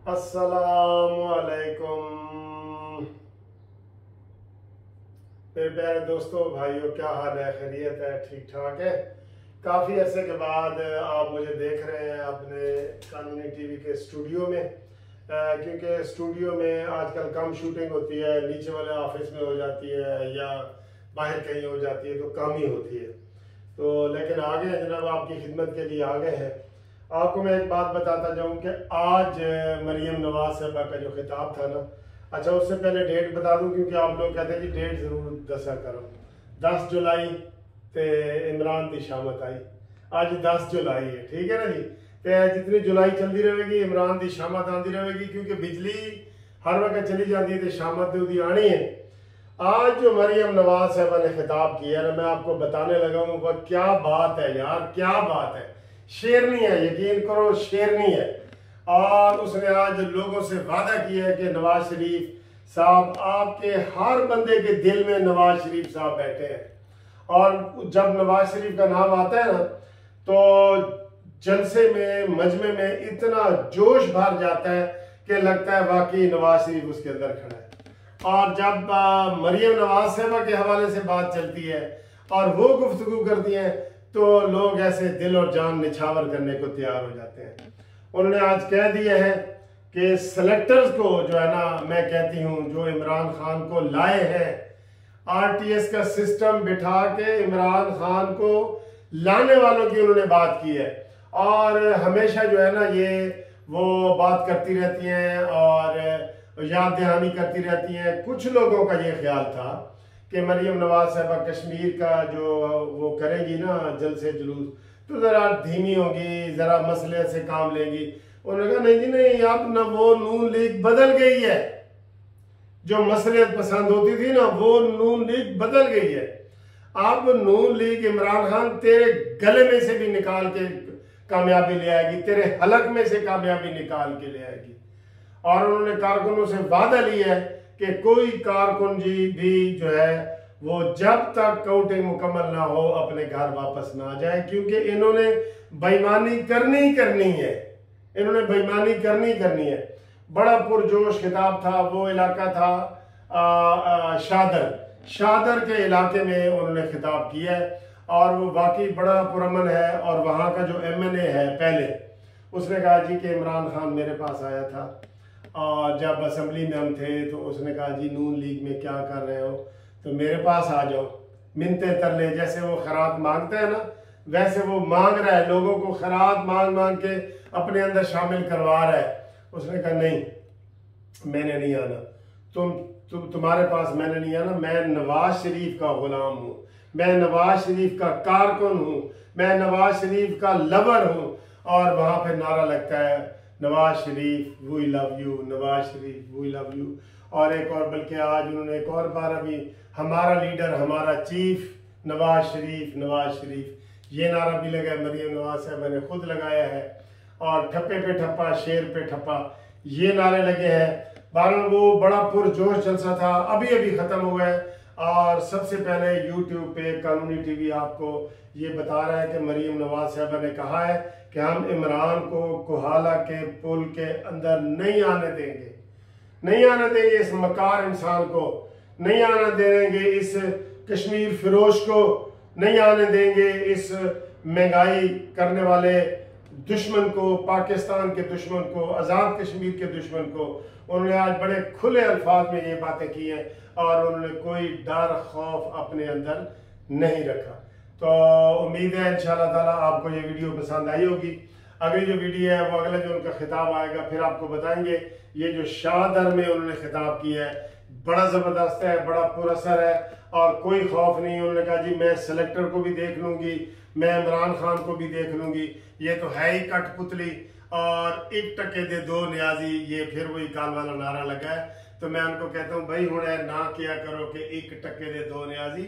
अस्सलामुअलैकुम मेरे प्यारे दोस्तों भाइयों, क्या हाल है? खैरियत है? ठीक ठाक है? काफ़ी अरसे के बाद आप मुझे देख रहे हैं अपने कानूनी टीवी के स्टूडियो में, क्योंकि स्टूडियो में आजकल कम शूटिंग होती है, नीचे वाले ऑफिस में हो जाती है या बाहर कहीं हो जाती है, तो कम ही होती है। तो लेकिन आ गए जनाब, आपकी खिदमत के लिए आ गए हैं। आपको मैं एक बात बताता जाऊं कि आज मरियम नवाज साहबा का जो खिताब था ना, अच्छा उससे पहले डेट बता दूं, क्योंकि आप लोग कहते हैं कि डेट ज़रूर दसा करो। 10 जुलाई ते इमरान की शामत आई, आज 10 जुलाई है, ठीक है ना जी। तो जितनी जुलाई चलती रहेगी इमरान की शामत आती रहेगी, क्योंकि बिजली हर वक्त चली जाती है तो शामत तो आनी है। आज जो मरियम नवाज साहबा ने खिताब किया ना, मैं आपको बताने लगा हूँ वह क्या बात है यार, क्या बात है। शेरनी है, यकीन करो शेरनी है। और उसने आज लोगों से वादा किया है कि नवाज शरीफ साहब, आपके हर बंदे के दिल में नवाज शरीफ साहब बैठे हैं। और जब नवाज शरीफ का नाम आता है ना, तो जलसे में मजमे में इतना जोश भर जाता है कि लगता है वाकई नवाज शरीफ उसके अंदर खड़ा है। और जब मरियम नवाज साहबा के हवाले से बात चलती है और वो गुफ्तगू करती हैं, तो लोग ऐसे दिल और जान निछावर करने को तैयार हो जाते हैं। उन्होंने आज कह दिया है कि सेलेक्टर्स को जो है ना, मैं कहती हूँ जो इमरान खान को लाए हैं, आरटीएस का सिस्टम बिठा के इमरान खान को लाने वालों की उन्होंने बात की है। और हमेशा जो है ना ये वो बात करती रहती हैं और याद दहानी करती रहती हैं। कुछ लोगों का ये ख्याल था कि मरियम नवाज साहबा कश्मीर का जो वो करेगी ना जलसे जुलूस, तो ज़रा धीमी होगी, ज़रा मसले से काम लेगी। उन्होंने कहा नहीं जी नहीं, अब ना वो नून लीग बदल गई है। जो मसले पसंद होती थी ना, वो नून लीग बदल गई है। अब नून लीग इमरान खान तेरे गले में से भी निकाल के कामयाबी ले आएगी, तेरे हलक में से कामयाबी निकाल के ले आएगी। और उन्होंने कारकुनों से वादा लिया है कि कोई कारकुन जी भी जो है वो जब तक काउंटिंग मुकम्मल ना हो अपने घर वापस ना जाए, क्योंकि इन्होंने बेईमानी करनी है। इन्होंने बेईमानी करनी है। बड़ा पुरजोश खिताब था। वो इलाका था शादर के इलाके में उन्होंने खिताब किया है, और वो वाकई बड़ा पुरअमन है। और वहाँ का जो MNA है पहले, उसने कहा जी कि इमरान खान मेरे पास आया था और जब असेंबली में हम थे तो उसने कहा जी नून लीग में क्या कर रहे हो, तो मेरे पास आ जाओ। मिन्नते तरले, जैसे वो खैरात मांगता है ना, वैसे वो मांग रहा है, लोगों को खैरात मांग मांग के अपने अंदर शामिल करवा रहा है। उसने कहा नहीं, मैंने नहीं आना, तुम्हारे पास मैंने नहीं आना। मैं नवाज शरीफ का गुलाम हूँ, मैं नवाज शरीफ का कारकुन हूँ, मैं नवाज शरीफ का लवर हूँ। और वहाँ पे नारा लगता है Nawaz Sharif we love you, Nawaz Sharif we love you. और एक और, बल्कि आज उन्होंने एक और बार अभी, हमारा लीडर हमारा चीफ नवाज शरीफ, ये नारा भी लगा है। मरियम नवाज साहबा ने खुद लगाया है। और ठप्पे पे ठप्पा, शेर पे ठप्पा, ये नारे लगे हैं। बहरहाल वो बड़ा पुरजोश जलसा था, अभी ख़त्म हुआ है। और सबसे पहले यूट्यूब पे कानूनी टीवी आपको ये बता रहा है कि मरियम नवाज साहबा ने कहा है कि हम इमरान को कोहाला के पुल के अंदर नहीं आने देंगे, इस मकार इंसान को नहीं आने देंगे, इस कश्मीर फिरोश को नहीं आने देंगे, इस महंगाई करने वाले दुश्मन को, पाकिस्तान के दुश्मन को, आज़ाद कश्मीर के दुश्मन को। उन्होंने आज बड़े खुले अल्फाज में ये बातें की हैं और उन्होंने कोई डर खौफ अपने अंदर नहीं रखा। तो उम्मीद है इंशाअल्लाह ताला आपको ये वीडियो पसंद आई होगी। अगली जो वीडियो है वो अगला जो उनका खिताब आएगा फिर आपको बताएंगे। ये जो शाहदर में उन्होंने खिताब किया है बड़ा ज़बरदस्त है, बड़ा पुरअसर है और कोई खौफ नहीं। उन्होंने कहा जी मैं सेलेक्टर को भी देख लूँगी, मैं इमरान खान को भी देख लूँगी। ये तो है ही कठपुतली और 1 टके दे 2 न्याजी, ये फिर वही काल वाला नारा लगा है। तो मैं उनको कहता हूँ भाई हुण ना किया करो कि 1 टके दे 2 न्याजी,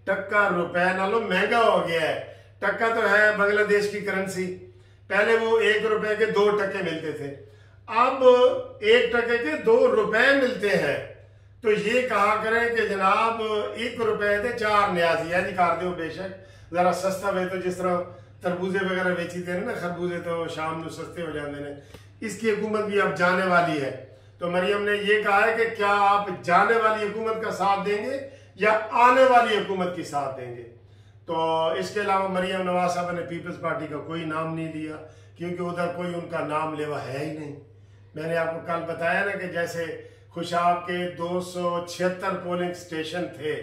टक्का रुपए नालों महंगा हो गया है। टक्का तो है बांग्लादेश की करेंसी, पहले वो 1 रुपए के 2 टके मिलते थे, अब 1 टके के 2 रुपए मिलते हैं। तो ये कहा करें कि जनाब 1 रुपए थे 4 न्याजी है जी कर दो, बेशक जरा सस्ता वे, तो जिस तरह तरबूजे वगैरह बेची थे ना, खरबूजे तो शाम में सस्ते हो जाते हैं, इसकी हुकूमत भी अब जाने वाली है। तो मरियम ने ये कहा है कि क्या आप जाने वाली हुकूमत का साथ देंगे या आने वाली हुकूमत की साथ देंगे। तो इसके अलावा मरियम नवाज साहब ने पीपल्स पार्टी का कोई नाम नहीं लिया, क्योंकि उधर कोई उनका नाम लेवा है ही नहीं। मैंने आपको कल बताया ना कि जैसे खुशाब के 276 पोलिंग स्टेशन थे,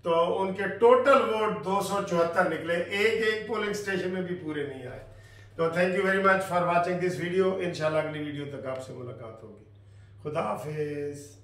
तो उनके टोटल वोट 274 निकले, एक पोलिंग स्टेशन में भी पूरे नहीं आए। तो thank you very much for watching this video. इंशाल्लाह अगली वीडियो तक आपसे मुलाकात होगी। खुदा हाफिज।